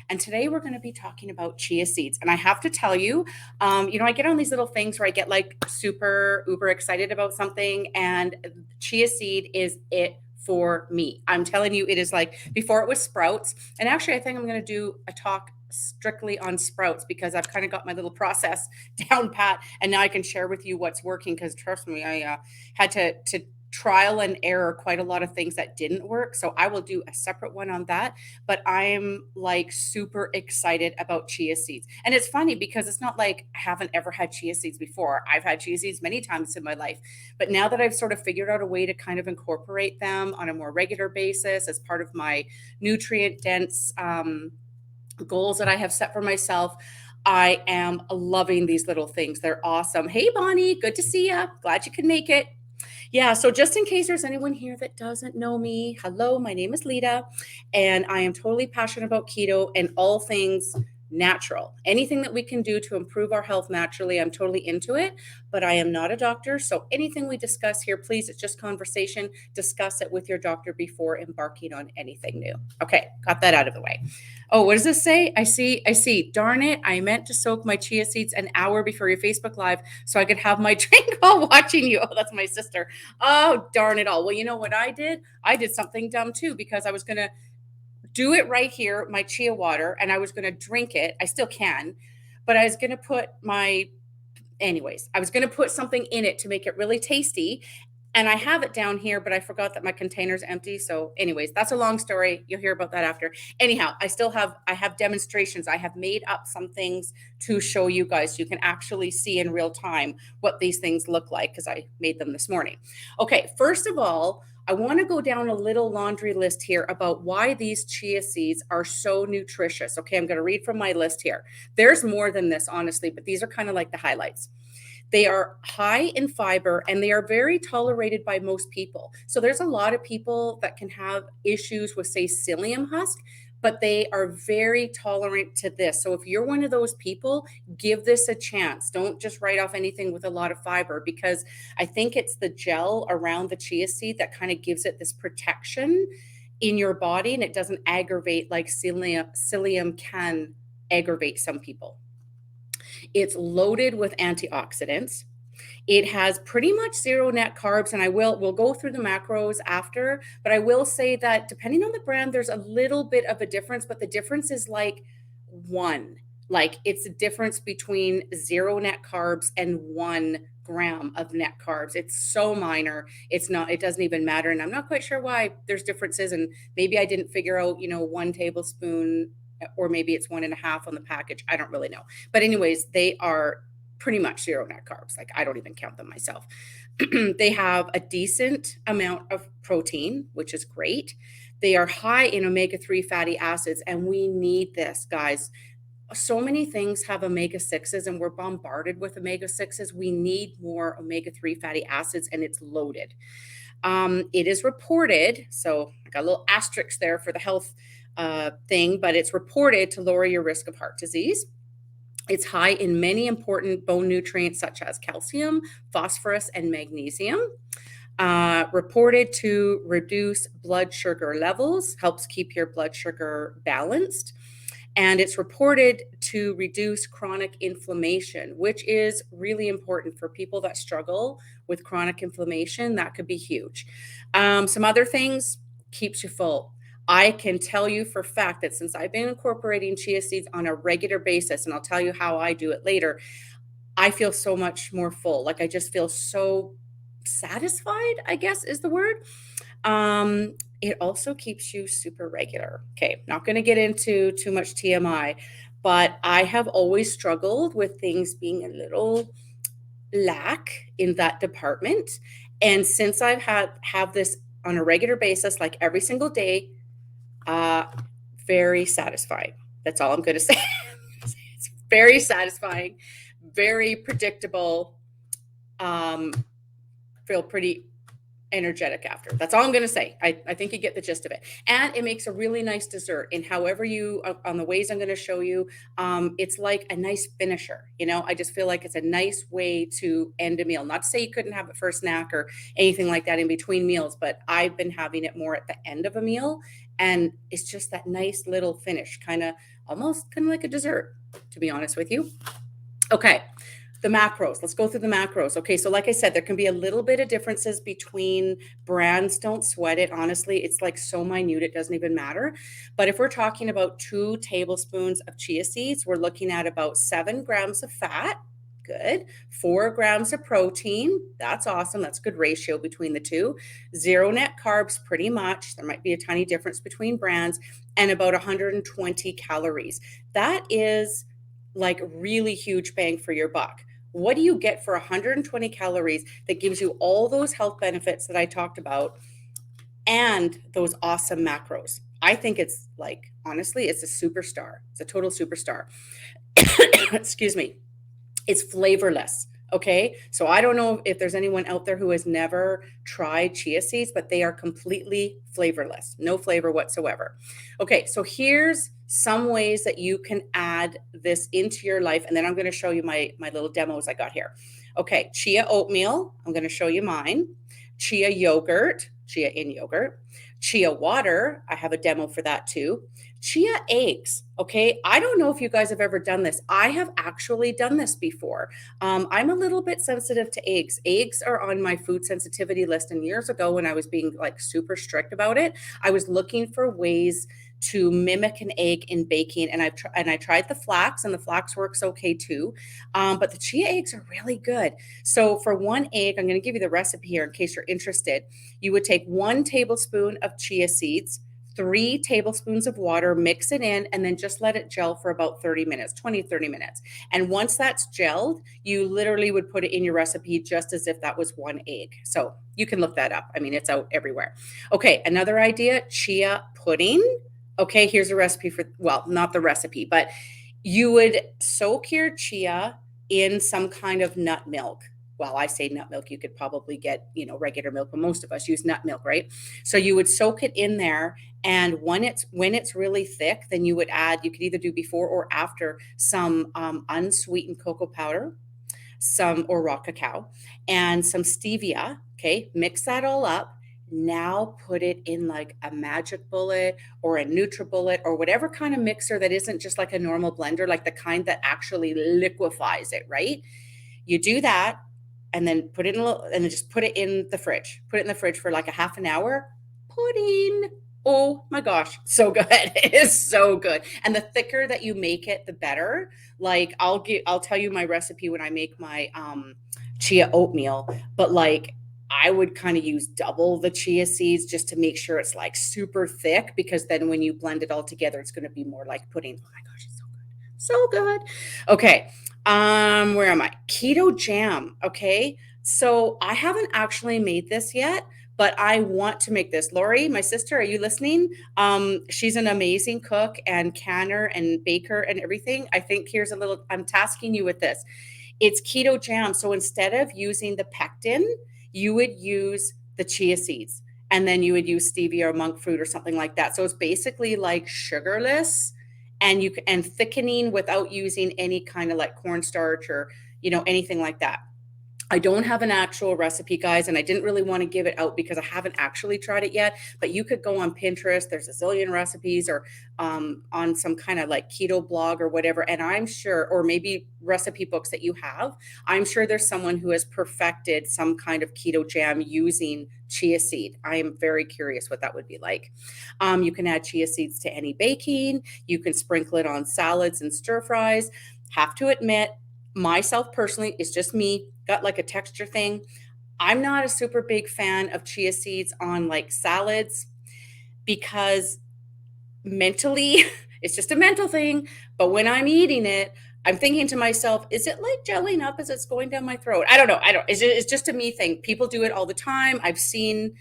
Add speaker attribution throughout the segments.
Speaker 1: And today we're going to be talking about chia seeds. And I have to tell you, I get on these little things where I get like super uber excited about something, and chia seed is it for me. I'm telling you, it is like before it was sprouts. And actually, I think I'm going to do a talk strictly on sprouts because I've kind of got my little process down pat, and now I can share with you what's working. Because trust me, I had to trial and error quite a lot of things that didn't work. So I will do a separate one on that, but I'm like super excited about chia seeds. And it's funny because it's not like I haven't ever had chia seeds before. I've had chia seeds many times in my life, but now that I've sort of figured out a way to kind of incorporate them on a more regular basis as part of my nutrient dense goals that I have set for myself, I am loving these little things. They're awesome. Hey, Bonnie, good to see you. Glad you could make it. Yeah, so just in case there's anyone here that doesn't know me, hello, my name is Lita, and I am totally passionate about keto and all things natural. Anything that we can do to improve our health naturally, I'm totally into it, but I am not a doctor. So anything we discuss here, please, it's just conversation. Discuss it with your doctor before embarking on anything new. Okay, got that out of the way. Oh, what does this say? I see. Darn it. I meant to soak my chia seeds an hour before your Facebook Live so I could have my drink while watching you. Oh, that's my sister. Oh, darn it all. Well, you know what I did? I did something dumb too because I was going to do it right here, my chia water, and I was going to drink it. I still can, but I was going to put I was going to put something in it to make it really tasty. And I have it down here, but I forgot that my container's empty. So, anyways, that's a long story. You'll hear about that after. Anyhow, I have demonstrations. I have made up some things to show you guys. You can actually see in real time what these things look like because I made them this morning. Okay, first of all, I want to go down a little laundry list here about why these chia seeds are so nutritious. Okay, I'm going to read from my list here. There's more than this, honestly, but these are kind of like the highlights. They are high in fiber and they are very tolerated by most people. So there's a lot of people that can have issues with, say, psyllium husk, but they are very tolerant to this. So if you're one of those people, give this a chance. Don't just write off anything with a lot of fiber because I think it's the gel around the chia seed that kind of gives it this protection in your body and it doesn't aggravate like psyllium can aggravate some people. It's loaded with antioxidants. It has pretty much zero net carbs, and we'll go through the macros after, but I will say that depending on the brand, there's a little bit of a difference, but the difference is like one. Like it's a difference between zero net carbs and 1 gram of net carbs. It's so minor. It doesn't even matter. And I'm not quite sure why there's differences. And maybe I didn't figure out, 1 tablespoon or maybe it's 1.5 on the package. I don't really know. But anyways, they are pretty much zero net carbs. Like I don't even count them myself. They have a decent amount of protein, which is great. They are high in omega-3 fatty acids, and we need this, guys. So many things have omega-6s, and we're bombarded with omega-6s. We need more omega-3 fatty acids, and it's loaded. It is reported, so I got a little asterisk there for the health thing, but it's reported to lower your risk of heart disease. It's high in many important bone nutrients such as calcium, phosphorus, and magnesium. Reported to reduce blood sugar levels, helps keep your blood sugar balanced. And it's reported to reduce chronic inflammation, which is really important for people that struggle with chronic inflammation. That could be huge. Some other things, keeps you full. I can tell you for a fact that since I've been incorporating chia seeds on a regular basis, and I'll tell you how I do it later, I feel so much more full. Like I just feel so satisfied, I guess is the word. It also keeps you super regular. Okay, not going to get into too much TMI, but I have always struggled with things being a little lack in that department. And since have this on a regular basis, like every single day, uh, very satisfied. That's all I'm going to say. Very satisfying, very predictable. Um, feel pretty energetic after. That's all I'm going to say. I think you get the gist of it. And it makes a really nice dessert. And however you, on the ways I'm going to show you, it's like a nice finisher. You know, I just feel like it's a nice way to end a meal. Not to say you couldn't have it for a snack or anything like that in between meals, but I've been having it more at the end of a meal. And it's just that nice little finish, kind of almost kind of like a dessert, to be honest with you. Okay, the macros. Let's go through the macros. Okay, so like I said, there can be a little bit of differences between brands. Don't sweat it. Honestly, it's like so minute, it doesn't even matter. But if we're talking about 2 tablespoons of chia seeds, we're looking at about 7 grams of fat. Good. 4 grams of protein. That's awesome. That's a good ratio between the two. Zero net carbs, pretty much. There might be a tiny difference between brands, and about 120 calories. That is like really huge bang for your buck. What do you get for 120 calories that gives you all those health benefits that I talked about and those awesome macros? I think it's like, honestly, it's a superstar. It's a total superstar. Excuse me. It's flavorless. Okay. So I don't know if there's anyone out there who has never tried chia seeds, but they are completely flavorless, no flavor whatsoever. Okay. So here's some ways that you can add this into your life. And then I'm going to show you my little demos I got here. Okay. Chia oatmeal. I'm going to show you mine. Chia yogurt, chia in yogurt. Chia water. I have a demo for that too. Chia eggs. Okay. I don't know if you guys have ever done this. I have actually done this before. I'm a little bit sensitive to eggs. Eggs are on my food sensitivity list. And years ago, when I was being like super strict about it, I was looking for ways to mimic an egg in baking. And I tried the flax, and the flax works okay too. But the chia eggs are really good. So for 1 egg, I'm going to give you the recipe here in case you're interested. You would take 1 tablespoon of chia seeds, 3 tablespoons of water, mix it in, and then just let it gel for about 30 minutes, 20, 30 minutes. And once that's gelled, you literally would put it in your recipe just as if that was 1 egg. So you can look that up. I mean, it's out everywhere. Okay, another idea, chia pudding. Okay, here's a recipe for, well, not the recipe, but you would soak your chia in some kind of nut milk. Well, I say nut milk, you could probably get, regular milk, but most of us use nut milk, right? So you would soak it in there, and when it's really thick, then you could either do before or after some unsweetened cocoa powder, some or raw cacao, and some stevia. Okay, mix that all up. Now put it in like a Magic Bullet or a NutriBullet or whatever kind of mixer that isn't just like a normal blender, like the kind that actually liquefies it, right? You do that, and then put it in and then just put it in the fridge. Put it in the fridge for like a half an hour. Pudding. Oh my gosh, so good. It is so good. And the thicker that you make it, the better. Like I'll tell you my recipe when I make my chia oatmeal, but like I would kind of use double the chia seeds just to make sure it's like super thick, because then when you blend it all together, it's going to be more like pudding. Oh my gosh, it's so good. So good. Okay. Where am I? Keto jam. Okay. So I haven't actually made this yet, but I want to make this. Lori, my sister, are you listening? She's an amazing cook and canner and baker and everything. I think I'm tasking you with this. It's keto jam. So instead of using the pectin, you would use the chia seeds, and then you would use stevia or monk fruit or something like that. So it's basically like sugarless, and thickening without using any kind of like cornstarch or anything like that. I don't have an actual recipe, guys, and I didn't really want to give it out because I haven't actually tried it yet. But you could go on Pinterest. There's a zillion recipes, or on some kind of like keto blog or whatever. And I'm sure, or maybe recipe books that you have, I'm sure there's someone who has perfected some kind of keto jam using chia seed. I am very curious what that would be like. You can add chia seeds to any baking. You can sprinkle it on salads and stir fries. Have to admit, myself personally, it's just me, got like a texture thing. I'm not a super big fan of chia seeds on like salads, because mentally, it's just a mental thing. But when I'm eating it, I'm thinking to myself, is it like gelling up as it's going down my throat? I don't know. It's just a me thing. People do it all the time. I've seen,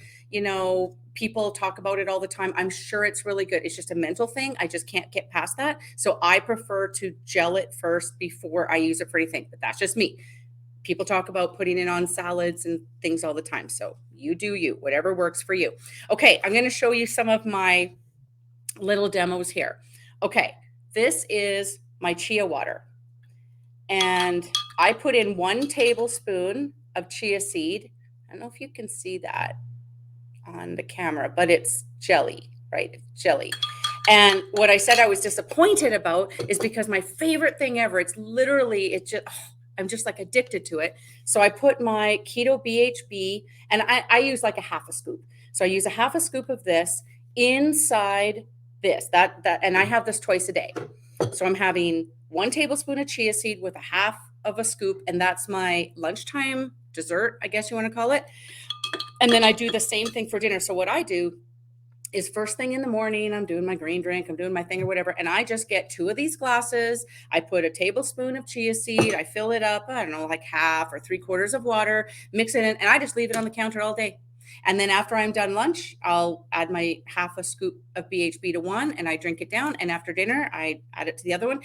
Speaker 1: People talk about it all the time. I'm sure it's really good. It's just a mental thing. I just can't get past that. So I prefer to gel it first before I use it for anything. But that's just me. People talk about putting it on salads and things all the time. So you do you, whatever works for you. Okay, I'm going to show you some of my little demos here. Okay, this is my chia water. And I put in 1 tablespoon of chia seed. I don't know if you can see that on the camera, but it's jelly, right? It's jelly. And what I said I was disappointed about is because my favorite thing ever, it's literally, it's just, I'm just like addicted to it. So I put my Keto BHB, and I use like a half a scoop. So I use a half a scoop of this inside this, and I have this twice a day. So I'm having 1 tablespoon of chia seed with a half of a scoop, and that's my lunchtime dessert, I guess you want to call it. And then I do the same thing for dinner. So what I do is first thing in the morning, I'm doing my green drink, I'm doing my thing or whatever, and I just get 2 of these glasses. I put a tablespoon of chia seed, I fill it up, I don't know, like half or 3/4 of water, mix it in, and I just leave it on the counter all day. And then after I'm done lunch, I'll add my half a scoop of BHB to one and I drink it down. And after dinner, I add it to the other one.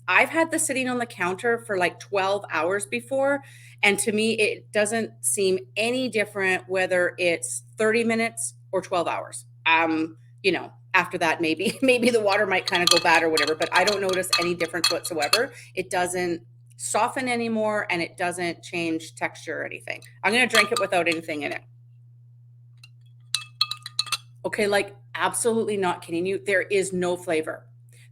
Speaker 1: I've had this sitting on the counter for like 12 hours before. And to me, it doesn't seem any different whether it's 30 minutes or 12 hours. After that, maybe the water might kind of go bad or whatever, but I don't notice any difference whatsoever. It doesn't soften anymore and it doesn't change texture or anything. I'm going to drink it without anything in it. Okay, like absolutely not kidding you. There is no flavor.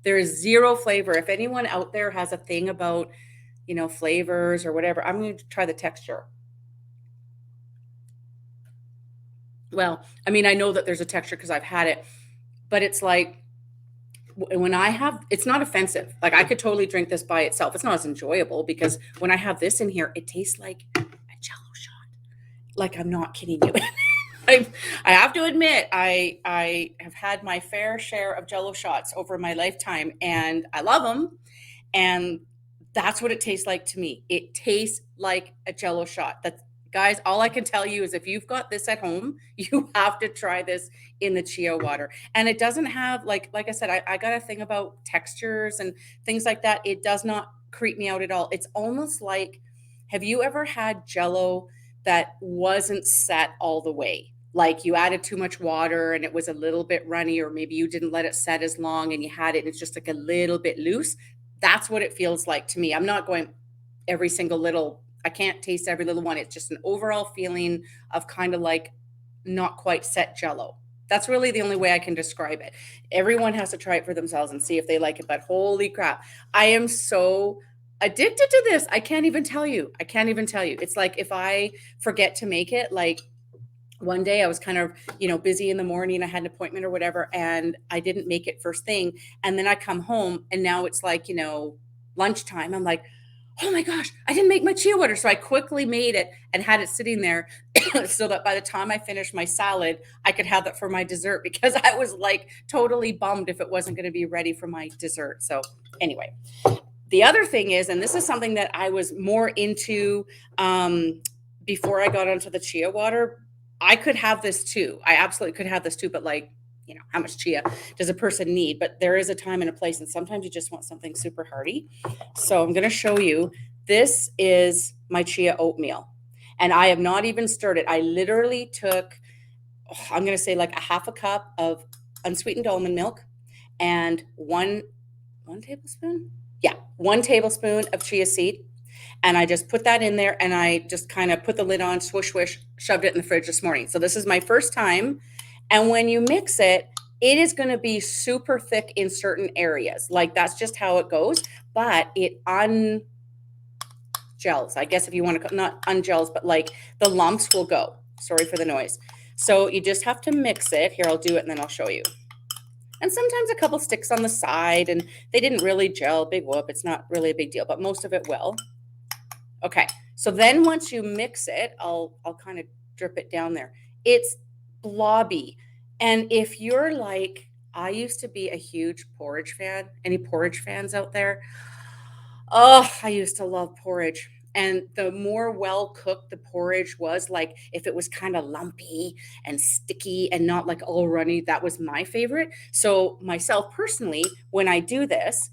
Speaker 1: There is zero flavor. If anyone out there has a thing about, flavors or whatever, I'm going to try the texture. Well, I mean, I know that there's a texture because I've had it, but it's like when I have, it's not offensive. Like I could totally drink this by itself. It's not as enjoyable because when I have this in here, it tastes like a Jello shot. Like I'm not kidding you. I have to admit, I have had my fair share of Jello shots over my lifetime, and I love them. And that's what it tastes like to me. It tastes like a Jello shot. That's guys. All I can tell you is if you've got this at home, you have to try this in the chia water. And it doesn't have like I said, I got a thing about textures and things like that. It does not creep me out at all. It's almost like, have you ever had Jello that wasn't set all the way? Like you added too much water and it was a little bit runny, or maybe you didn't let it set as long and you had it and it's just like a little bit loose. That's what it feels like to me. I'm not going every single little, I can't taste every little one. It's just an overall feeling of kind of like not quite set Jello. That's really the only way I can describe it. Everyone has to try it for themselves and see if they like it. But holy crap, I am so addicted to this. I can't even tell you. It's like if I forget to make it, like one day I was kind of, busy in the morning. I had an appointment or whatever, and I didn't make it first thing. And then I come home and now it's like, lunchtime. I'm like, oh my gosh, I didn't make my chia water. So I quickly made it and had it sitting there so that by the time I finished my salad, I could have it for my dessert because I was like totally bummed if it wasn't going to be ready for my dessert. So anyway, the other thing is, and this is something that I was more into before I got onto the chia water, I could have this too. I absolutely could have this too, but like, how much chia does a person need? But there is a time and a place, and sometimes you just want something super hearty. So I'm going to show you. This is my chia oatmeal, and I have not even stirred it. I literally took, I'm going to say like a half a cup of unsweetened almond milk and one tablespoon. Yeah, 1 tablespoon of chia seed. And I just put that in there and I just kind of put the lid on, swish, swish, shoved it in the fridge this morning. So this is my first time. And when you mix it, it is going to be super thick in certain areas. Like that's just how it goes. But it ungels, I guess if you want to, not ungels, but like the lumps will go. Sorry for the noise. So you just have to mix it. Here, I'll do it and then I'll show you. And sometimes a couple sticks on the side and they didn't really gel. Big whoop. It's not really a big deal, but most of it will. Okay, so then once you mix it, I'll kind of drip it down there. It's blobby. And if you're like, I used to be a huge porridge fan. Any porridge fans out there? Oh, I used to love porridge. And the more well cooked the porridge was, like if it was kind of lumpy and sticky and not like all runny, that was my favorite. So myself personally, when I do this,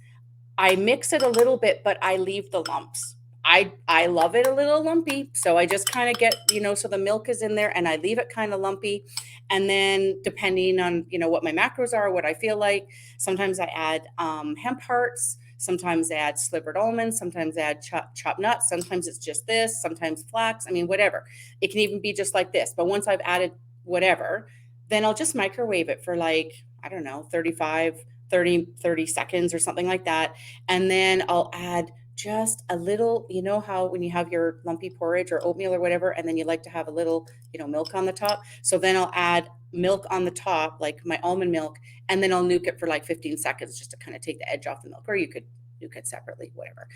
Speaker 1: I mix it a little bit, but I leave the lumps. I love it a little lumpy, so I just kind of get, so the milk is in there and I leave it kind of lumpy. And then depending on, what my macros are, what I feel like, sometimes I add hemp hearts, sometimes I add slivered almonds, sometimes I add chopped nuts, sometimes it's just this, sometimes flax. I mean, whatever. It can even be just like this. But once I've added whatever, then I'll just microwave it for like, I don't know, 30 seconds or something like that. And then I'll add just a little, how when you have your lumpy porridge or oatmeal or whatever, and then you like to have a little, milk on the top. So then I'll add milk on the top, like my almond milk, and then I'll nuke it for like 15 seconds just to kind of take the edge off the milk, or you could nuke it separately, whatever.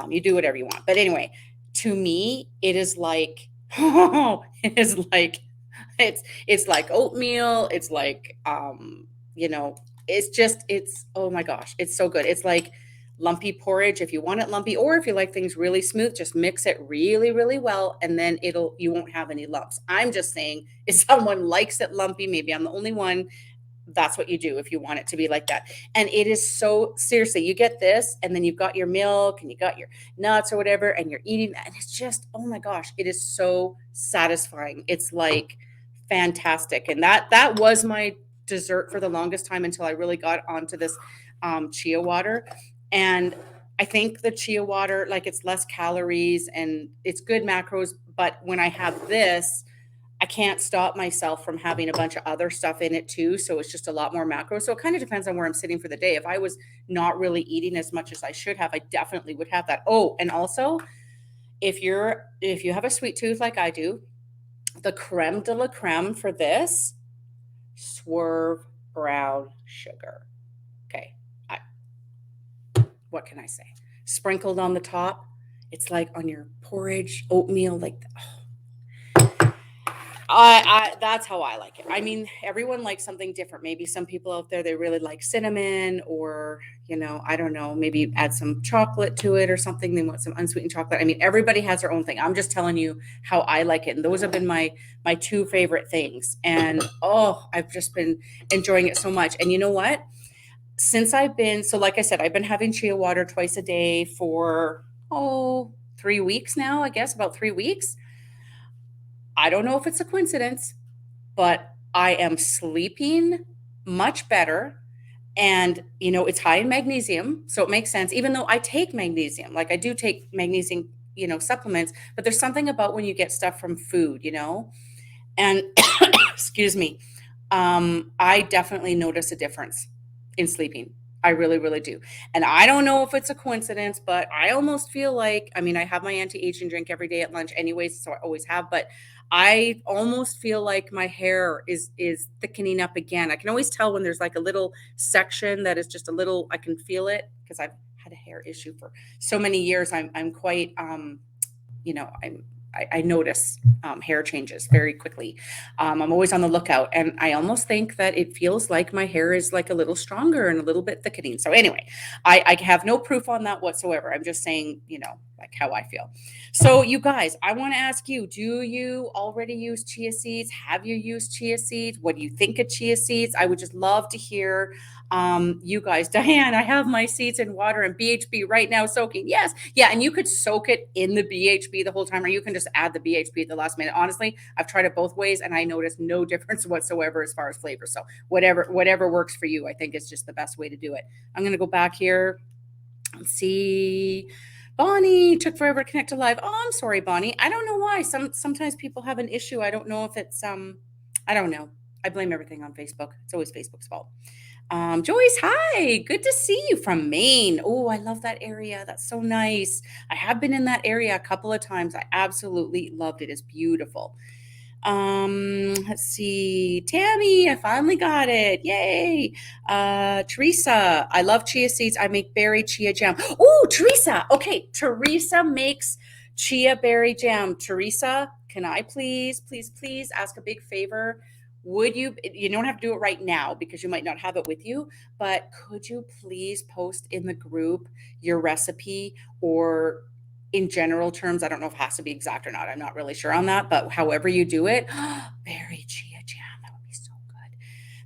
Speaker 1: You do whatever you want. But anyway, to me, it is like, it is like, it's like oatmeal. It's like, it's oh my gosh, it's so good. It's like lumpy porridge if you want it lumpy, or if you like things really smooth, just mix it really, really well, and then you won't have any lumps. I'm just saying, if someone likes it lumpy, maybe I'm the only one, that's what you do if you want it to be like that. And it is so, seriously, you get this and then you've got your milk and you got your nuts or whatever, and you're eating that, and it's just, oh my gosh, it is so satisfying. It's like fantastic. And that was my dessert for the longest time until I really got onto this chia water. And I think the chia water, like, it's less calories and it's good macros, but when I have this, I can't stop myself from having a bunch of other stuff in it too. So it's just a lot more macro. So it kind of depends on where I'm sitting for the day. If I was not really eating as much as I should have, I definitely would have that. Oh, and also, if you have a sweet tooth like I do, the creme de la creme for this, Swerve brown sugar. Okay. What can I say? Sprinkled on the top. It's like on your porridge, oatmeal, like, that's how I like it. I mean, everyone likes something different. Maybe some people out there, they really like cinnamon, or, I don't know, maybe add some chocolate to it or something. They want some unsweetened chocolate. I mean, everybody has their own thing. I'm just telling you how I like it. And those have been my two favorite things. And oh, I've just been enjoying it so much. And you know what? So like I said, I've been having chia water twice a day for, 3 weeks now, I guess, about 3 weeks. I don't know if it's a coincidence, but I am sleeping much better. And, it's high in magnesium. So it makes sense, even though I take magnesium, like I do take magnesium, supplements, but there's something about when you get stuff from food, and excuse me, I definitely notice a difference in sleeping. I really, really do. And I don't know if it's a coincidence, but I almost feel like, I mean, I have my anti-aging drink every day at lunch anyways, so I always have, but I almost feel like my hair is thickening up again. I can always tell when there's like a little section that is just a little, I can feel it because I've had a hair issue for so many years. I'm quite I notice hair changes very quickly. I'm always on the lookout, and I almost think that it feels like my hair is like a little stronger and a little bit thickening. So anyway, I have no proof on that whatsoever. I'm just saying, like how I feel. So you guys, I want to ask you, do you already use chia seeds? Have you used chia seeds? What do you think of chia seeds? I would just love to hear you guys. Diane, I have my seeds in water and BHB right now soaking. Yes. Yeah. And you could soak it in the BHB the whole time, or you can just add the BHB at the last minute. Honestly, I've tried it both ways and I noticed no difference whatsoever as far as flavor. So whatever works for you, I think is just the best way to do it. I'm going to go back here and see. Bonnie, took forever to connect to live. Oh, I'm sorry, Bonnie. I don't know why. Sometimes people have an issue. I don't know if it's I don't know. I blame everything on Facebook. It's always Facebook's fault. Joyce, hi. Good to see you from Maine. Oh, I love that area. That's so nice. I have been in that area a couple of times. I absolutely loved it. It's beautiful. Let's see. Tammy, I finally got it. Yay. Teresa, I love chia seeds. I make berry chia jam. Oh, Teresa. Okay. Teresa makes chia berry jam. Teresa, can I please ask a big favor? Would you don't have to do it right now because you might not have it with you, but could you please post in the group your recipe, or in general terms. I don't know if it has to be exact or not. I'm not really sure on that, but however you do it, berry chia jam, that would be so good.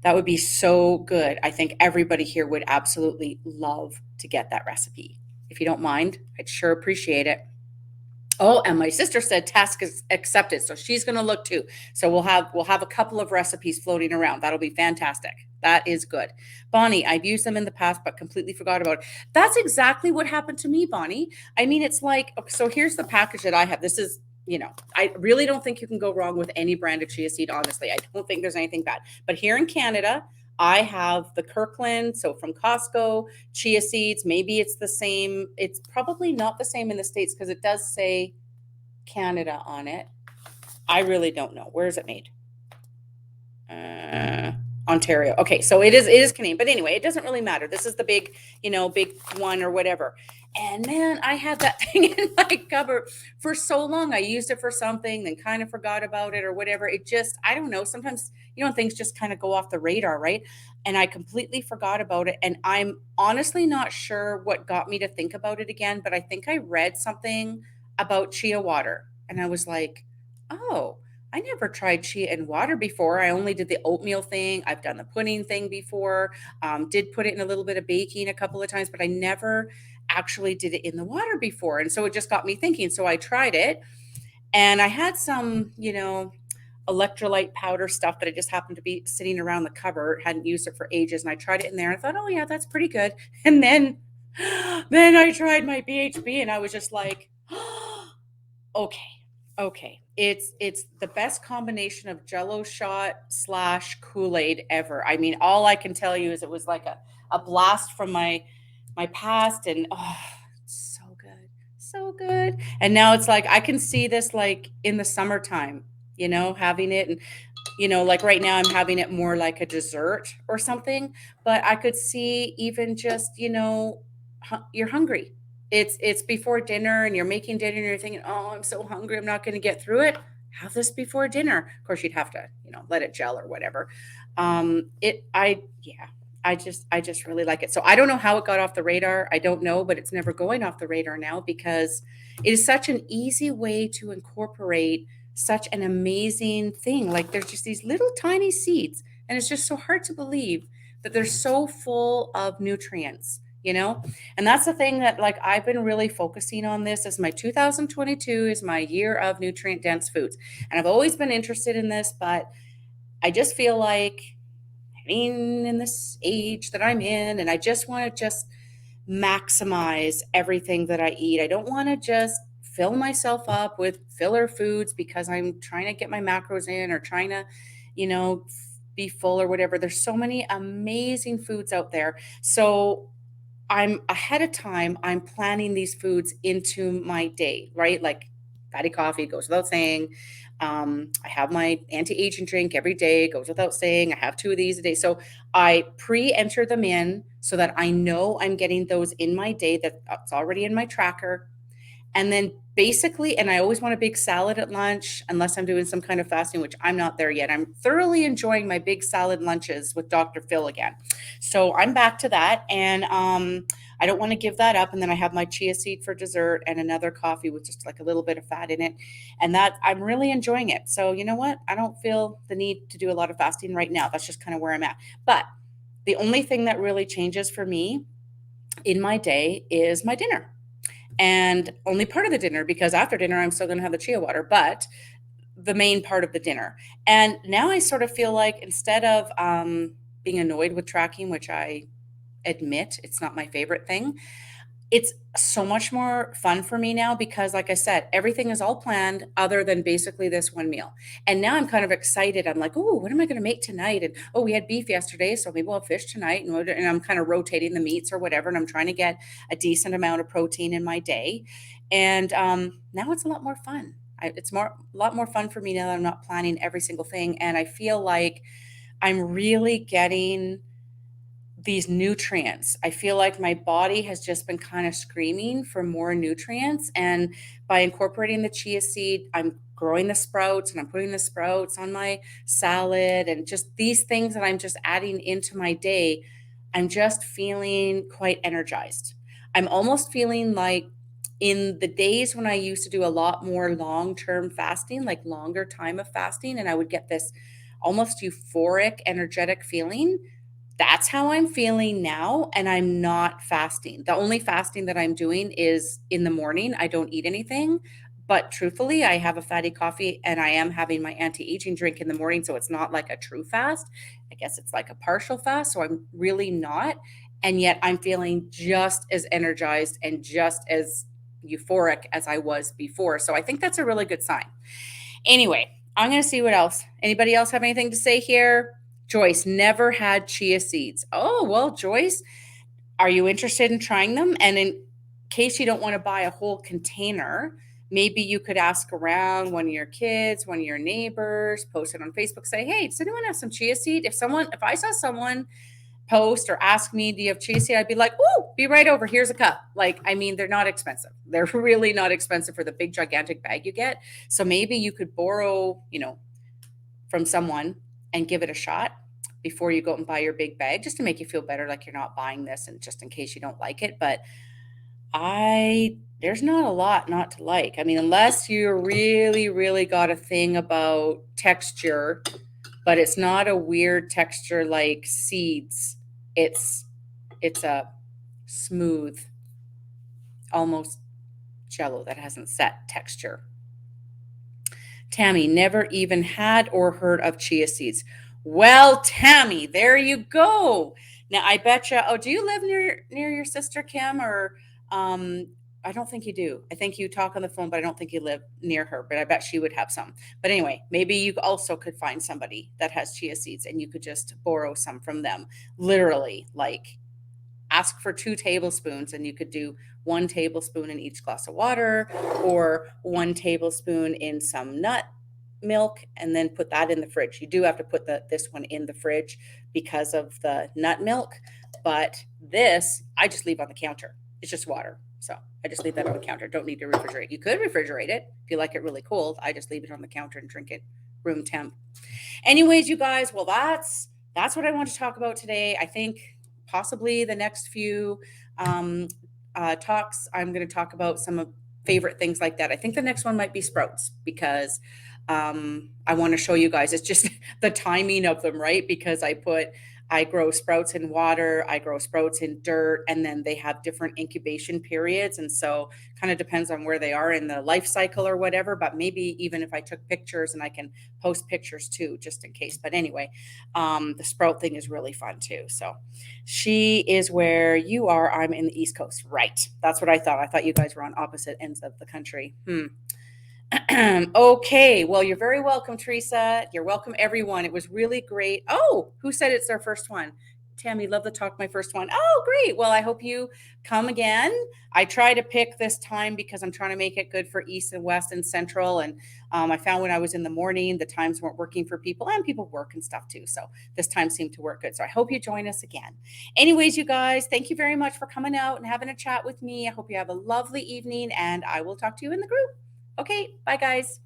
Speaker 1: That would be so good. I think everybody here would absolutely love to get that recipe. If you don't mind, I'd sure appreciate it. Oh, and my sister said task is accepted, so she's going to look too. So we'll have a couple of recipes floating around. That'll be fantastic. That is good. Bonnie, I've used them in the past, but completely forgot about it. That's exactly what happened to me, Bonnie. I mean, it's like, so here's the package that I have. This is, I really don't think you can go wrong with any brand of chia seed. Honestly, I don't think there's anything bad. But here in Canada, I have the Kirkland, so from Costco, chia seeds. Maybe it's the same. It's probably not the same in the States because it does say Canada on it. I really don't know. Where is it made? Ontario. Okay, so it is Canadian, but anyway, it doesn't really matter. This is the big, big one or whatever. And man, I had that thing in my cupboard for so long. I used it for something, then kind of forgot about it or whatever. It just, I don't know. Sometimes, things just kind of go off the radar, right? And I completely forgot about it. And I'm honestly not sure what got me to think about it again, but I think I read something about chia water. And I was like, oh, I never tried chia and water before. I only did the oatmeal thing. I've done the pudding thing before. Did put it in a little bit of baking a couple of times, but I never actually did it in the water before. And so it just got me thinking. So I tried it and I had some, electrolyte powder stuff that I just happened to be sitting around the cupboard, hadn't used it for ages. And I tried it in there and I thought, oh yeah, that's pretty good. And then I tried my BHB and I was just like, okay. Okay. It's the best combination of Jello shot slash Kool-Aid ever. I mean, all I can tell you is it was like a blast from my past, and oh, it's so good. So good. And now it's like I can see this like in the summertime, having it, and like right now I'm having it more like a dessert or something, but I could see even just, you're hungry. It's before dinner and you're making dinner and you're thinking, "Oh, I'm so hungry. I'm not going to get through it." Have this before dinner. Of course, you'd have to, let it gel or whatever. Yeah, I just really like it. So I don't know how it got off the radar. I don't know, but it's never going off the radar now because it is such an easy way to incorporate such an amazing thing. Like there's just these little tiny seeds, and it's just so hard to believe that they're so full of nutrients, And that's the thing that like I've been really focusing on this as my 2022 is my year of nutrient dense foods. And I've always been interested in this, but I just feel like getting in this age that I'm in, and I just want to just maximize everything that I eat. I don't want to just fill myself up with filler foods because I'm trying to get my macros in or trying to, you know, be full or whatever. There's so many amazing foods out there. So I'm ahead of time. I'm planning these foods into my day, right? Like fatty coffee goes without saying. I have my anti-aging drink every day, goes without saying. I have two of these a day. So I pre-enter them in so that I know I'm getting those in my day that's already in my tracker. And then basically, and I always want a big salad at lunch, unless I'm doing some kind of fasting, which I'm not there yet. I'm thoroughly enjoying my big salad lunches with Dr. Phil again. So I'm back to that. And I don't want to give that up. And then I have my chia seed for dessert and another coffee with just like a little bit of fat in it. And that I'm really enjoying it. So you know what? I don't feel the need to do a lot of fasting right now. That's just kind of where I'm at. But the only thing that really changes for me in my day is my dinner, and only part of the dinner because after dinner I'm still going to have the chia water, but the main part of the dinner. And now I sort of feel like instead of being annoyed with tracking, which I admit it's not my favorite thing, it's so much more fun for me now because, like I said, everything is all planned other than basically this one meal. And now I'm kind of excited. I'm like, oh, what am I going to make tonight? And oh, we had beef yesterday, so maybe we'll have fish tonight. And I'm kind of rotating the meats or whatever. And I'm trying to get a decent amount of protein in my day. And now it's a lot more fun. It's a lot more fun for me now that I'm not planning every single thing. And I feel like I'm really getting these nutrients. I feel like my body has just been kind of screaming for more nutrients. And by incorporating the chia seed, I'm growing the sprouts and I'm putting the sprouts on my salad and just these things that I'm just adding into my day. I'm just feeling quite energized. I'm almost feeling like in the days when I used to do a lot more long-term fasting, like longer time of fasting, and I would get this almost euphoric, energetic feeling, that's how I'm feeling now, and I'm not fasting. The only fasting that I'm doing is in the morning. I don't eat anything, but truthfully, I have a fatty coffee and I am having my anti-aging drink in the morning, so it's not like a true fast. I guess it's like a partial fast, so I'm really not. And yet I'm feeling just as energized and just as euphoric as I was before. So I think that's a really good sign. Anyway, I'm going to see what else. Anybody else have anything to say here? Joyce never had chia seeds. Oh, well, Joyce, are you interested in trying them? And in case you don't want to buy a whole container, maybe you could ask around one of your kids, one of your neighbors, post it on Facebook, say, hey, does anyone have some chia seed? If I saw someone post or ask me, do you have chia seed? I'd be like, oh, be right over. Here's a cup. Like, I mean, they're not expensive. They're really not expensive for the big, gigantic bag you get. So maybe you could borrow, from someone and give it a shot before you go out and buy your big bag, just to make you feel better, like you're not buying this and just in case you don't like it. But there's not a lot not to like. I mean, unless you really, really got a thing about texture, but it's not a weird texture like seeds. It's a smooth, almost jello that hasn't set texture. Tammy never even had or heard of chia seeds. Well, Tammy, there you go. Now I betcha. Oh, do you live near your sister Kim, or I don't think you do. I think you talk on the phone, but I don't think you live near her. But I bet she would have some. But anyway, maybe you also could find somebody that has chia seeds, and you could just borrow some from them. Literally, like ask for 2 tablespoons, and you could do 1 tablespoon in each glass of water, or 1 tablespoon in some nut milk, and then put that in the fridge. You do have to put this one in the fridge because of the nut milk, but this I just leave on the counter. It's just water. So I just leave that on the counter. Don't need to refrigerate. You could refrigerate it if you like it really cold. I just leave it on the counter and drink it room temp. Anyways, you guys, well, that's what I want to talk about today. I think possibly the next few talks, I'm going to talk about some of favorite things like that. I think the next one might be sprouts, because I want to show you guys. It's just the timing of them, right? Because I grow sprouts in water, I grow sprouts in dirt, and then they have different incubation periods. And so kind of depends on where they are in the life cycle or whatever, but maybe even if I took pictures, and I can post pictures too, just in case. But anyway, the sprout thing is really fun too. So she is where you are. I'm in the East Coast. Right. That's what I thought. I thought you guys were on opposite ends of the country. Okay, well, you're very welcome, Teresa. You're welcome, everyone. It was really great. Oh, who said it's their first one? Tammy, love to talk my first one. Oh, great. Well, I hope you come again. I try to pick this time because I'm trying to make it good for East and West and Central. And I found when I was in the morning, the times weren't working for people, and people work and stuff too. So this time seemed to work good. So I hope you join us again. Anyways, you guys, thank you very much for coming out and having a chat with me. I hope you have a lovely evening, and I will talk to you in the group. Okay, bye guys.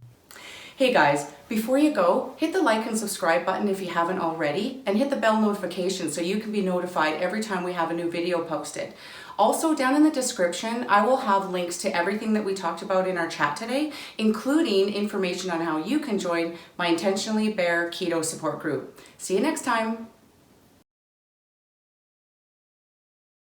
Speaker 1: Hey guys, before you go, hit the like and subscribe button if you haven't already, and hit the bell notification so you can be notified every time we have a new video posted. Also, down in the description, I will have links to everything that we talked about in our chat today, including information on how you can join my Intentionally Bare Keto support group. See you next time.